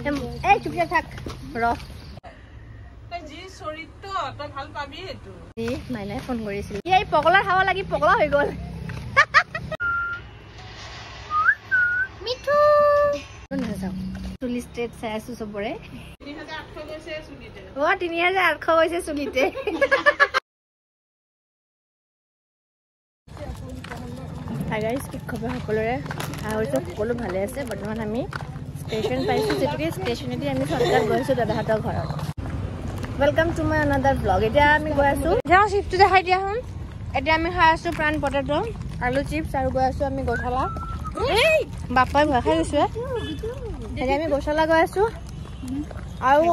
এই চুপচাপ থাক ৰ মাইনাই ফোন কৰিছিল এই পগলাৰ হাৱা লাগি পগলা হৈ গ'ল মিঠু নাযাওঁ চুলি ষ্ট্ৰেট চাই আছো চবৰে ৩,৮০০ গৈছে চুলিতে কি খবৰ সকলোৰে সকলো ভালে আছে বৰ্তমান আমি ষ্টেচন পাইছোঁ যেতিয়াই ষ্টেচনেদি আমি চৰ্টকাট গৈছোঁ দাদাহঁতৰ ঘৰত welcome to my another blog এতিয়া আমি গৈ আছোঁ যাওঁ চিপটো দেখাই দিয়া হম এতিয়া আমি খাই আছোঁ প্ৰাণ পটেটো আলু চিপছ আৰু গৈ আছোঁ আমি গোশালা বাপাই ভয় খাই গৈছোঁ এতিয়া আমি গোশালা গৈ আছোঁ আৰু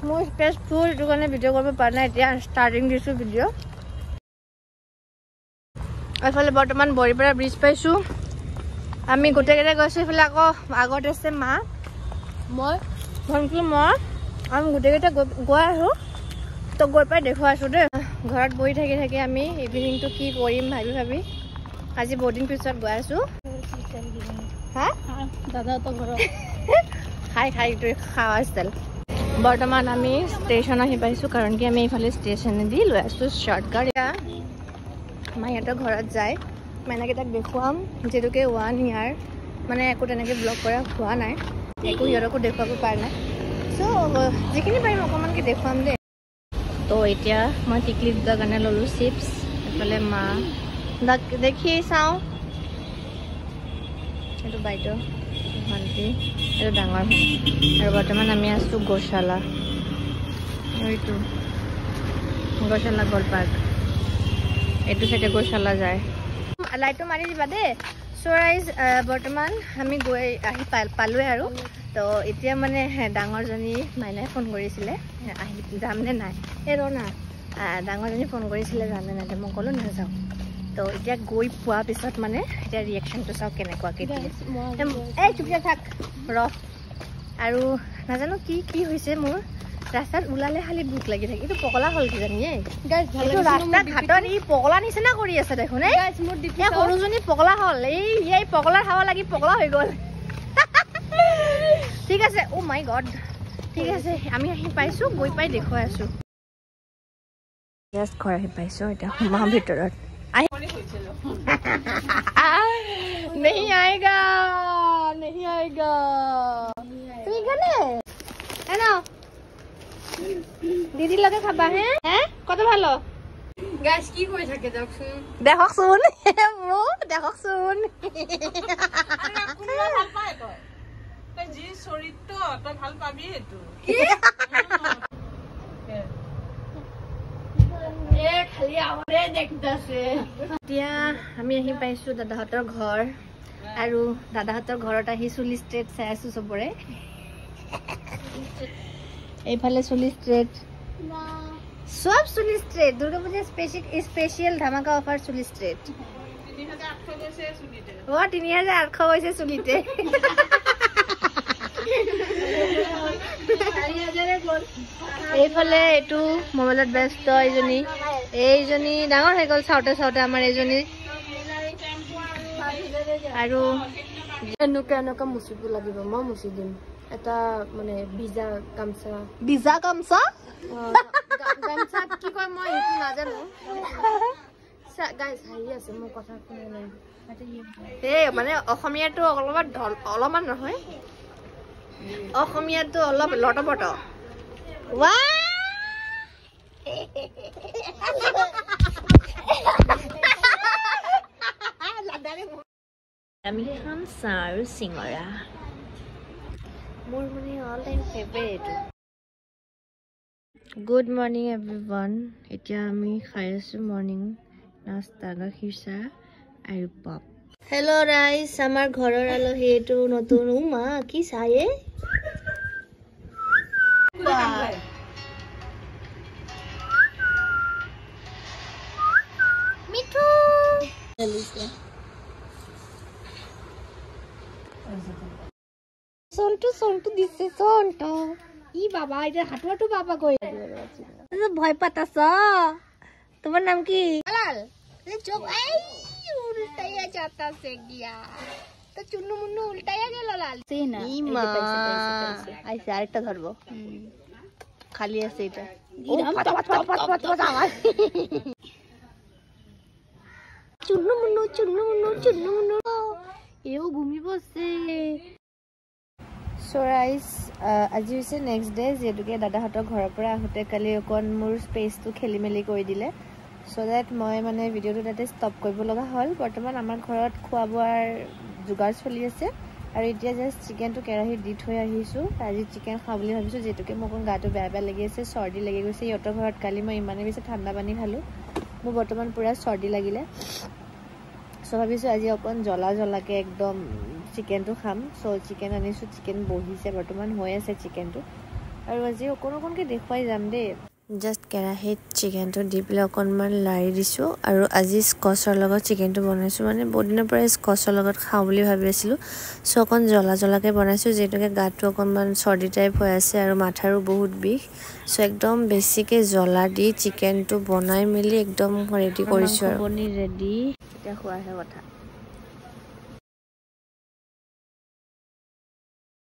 মোৰ স্পেচ ফুল সেইটো কাৰণে ভিডিঅ' কৰিব পৰা নাই এতিয়া ষ্টাৰ্টিং দিছোঁ ভিডিঅ' এইফালে বৰ্তমান বৰিপাৰা ব্ৰিজ পাইছোঁ আমি গোটেইকেইটা গৈছোঁ এইফালে আকৌ আগত আছে মা মই ভণ্টি মই আমি গোটেইকেইটা গৈ আছোঁ তো গৈ পাই দেখুৱাই আছোঁ দেই ঘৰত বহি থাকি থাকি আমি ইভিনিংটো কি কৰিম ভাবি আজি বহুত দিন পিছত গৈ আছোঁ হা দাদাহঁতৰ ঘৰত খাই খাৱা ষ্টাইল বৰ্তমান আমি ষ্টেচন আহি পাইছোঁ কাৰণ কি আমি এইফালে ষ্টেচনেদি লৈ আছোঁ শ্বৰ্টকাট মাহঁতৰ ঘৰত যায় মাইনাকেইটাক দেখুৱাম যিহেতুকে 1 ইয়াৰ মানে একো তেনেকৈ ব্লগ কৰা হোৱা নাই একো সিহঁতকো দেখুৱাব পৰা নাই চ' যিখিনি পাৰিম অকণমানকৈ দেখুৱাম দেই তো এতিয়া মই টিকলি দুটাৰ কাৰণে ল'লোঁ চিপছ এইফালে মা দেখি চাওঁ এইটো বাইদেউ ভণ্টি এইটো ডাঙৰ ভণ্টি আৰু বৰ্তমান আমি আছোঁ গোশালা এইটো গোশালা গ'ল পাৰ্ক এইটো চাইডে গোশালা যায় লাইটটো মাৰি দিবা দেই চৰাইজ বৰ্তমান আমি গৈ আহি পালোৱে আৰু তো এতিয়া মানে ডাঙৰজনী মাইনাই ফোন কৰিছিলে আহি যামনে নাই এই ৰ না ডাঙৰজনী ফোন কৰিছিলে যামনে নাই মই ক'লোঁ নাযাওঁ তো এতিয়া গৈ পোৱা পিছত মানে এতিয়া ৰিয়েকশ্যনটো চাওঁ কেনেকুৱাকৈ দিয়ে এই চুপচাপ থাক ৰ আৰু নাজানো কি হৈছে মোৰ ৰাস্তাত ওলালে খালি ভোক লাগি থাকে এইটো পগলা হ'ল কিজানি ৰাস্তাত ঘাটত ই পগলা নিচিনা কৰি আছে দেখোন সৰুজনী পগলা হ'ল এই পগলাৰ হাৱা লাগি পগলা হৈ গ'ল ঠিক আছে অ' মাই গড ঠিক আছে আমি আহি পাইছোঁ গৈ পাই দেখুৱাই আছোঁ জাষ্ট ঘৰ আহি পাইছোঁ এতিয়া সোমাওঁ ভিতৰত नहीं आएगा ठीक है ना है ना दीदी लगे खाबा हैं कत ভালো গাইস কি কই থাকে দেখকচোন দেখকচোন কোনবা ভাল পায় তই জি চৰিত্ৰ তই ভাল পাবি এটো খালি আমৰে দেখতাছে এতিয়া আমি আহি পাইছোঁ দাদাহঁতৰ ঘৰ আৰু দাদাহঁতৰ ঘৰত আহি চুলি ষ্ট্ৰেট চাই আছোঁ চবৰে এইফালে চুলি ষ্ট্ৰেট সব চুলি ষ্ট্ৰেট দুৰ্গা পূজা স্পেচিয়েল ধামাকা অফাৰ চুলি ষ্ট্ৰেট ৩,৮০০ গৈছে চুলিতে এইফালে এইটো মোবাইলত ব্যস্ত এইজনী ডাঙৰ হৈ গ'ল চাওঁতে আমাৰ এইজনী আৰু এনেকুৱা মুচিব লাগিব মই মুচি দিম এটা মানে ভিজা গামছা কি কয় মই সেইটো নাজানো গাইজ হাঁহি আছে মোৰ কথা শুনি নাই এই মানে অসমীয়াটো অলপমান নহয় অসমীয়াটো অলপ লটপট আমি খাম চাহ আৰু চিঙৰা মোৰ মানে all time favourite good morning everyone এতিয়া আমি খাই আছোঁ মৰ্ণিং নাস্তা গাখীৰ চাহ আৰু পপ হেল্ল' ৰাইজ আমাৰ ঘৰৰ আলহী এইটো নতুন মা কি চায়ে মিঠু সন্টু দিছে সন্টু ই বাবা এটা হাঁটুয়াটো বাবা কই ভয় পাতাছ তোমার নাম কি লাল চোখ এই উল্টাইয়া যাতাছে গিয়া তো চুন্নু মুন্নু উল্টাইয়া গেল লাল সেনা ইমা আইছে আরেকটা ধরবো খালি আছে এটা চুন্নু মুন্নু চুন্নু মুন্নু চুন্নু মুন্নু এও ঘুমি বসে সো গাইস আজি হৈছে নেক্সট ডে যেহেতুকে দাদাহঁতৰ ঘৰৰ পৰা আহোঁতে কালি অকণ মোৰ স্পেচটো খেলি মেলি কৰি দিলে চ' ডেট মই মানে ভিডিঅ'টো তাতে ষ্টপ কৰিব লগা হ'ল বৰ্তমান আমাৰ ঘৰত খোৱা বোৱাৰ যোগাৰ চলি আছে আৰু এতিয়া জাষ্ট চিকেনটো কেৰাহীত দি থৈ আহিছোঁ আজি চিকেন খাওঁ বুলি ভাবিছোঁ যিহেতুকে মোৰ অকণ গাটো বেয়া বেয়া লাগি আছে চৰ্দি লাগি গৈছে ইহঁতৰ ঘৰত কালি মই ইমানেই বেছি ঠাণ্ডা পানী খালোঁ মোৰ বৰ্তমান পূৰা চৰ্দি লাগিলে চ' ভাবিছোঁ আজি অকণ জ্বলা জ্বলাকৈ একদম চিকেনটো খাম চ' চিকেন আনিছোঁ চিকেন বহিছে বৰ্তমান হৈ আছে চিকেনটো আৰু আজি অকণ অকণকৈ দেখুৱাই যাম দেই জাষ্ট কেৰাহীত চিকেনটো দি পেলাই অকণমান লাৰি দিছোঁ আৰু আজি স্কচৰ লগত চিকেনটো বনাইছোঁ মানে বহুত দিনৰ পৰাই স্কচৰ লগত খাওঁ বুলি ভাবি আছিলোঁ চ' অকণ জ্বলা জ্বলাকৈ বনাইছোঁ যিহেতুকে গাটো অকণমান চৰ্দি টাইপ হৈ আছে আৰু মাথাৰো বহুত বিষ চ' একদম বেছিকৈ জ্বলা দি চিকেনটো বনাই মেলি একদম ৰেডি কৰিছোঁ আৰু বনি ৰেডি এতিয়া খোৱাহে কথা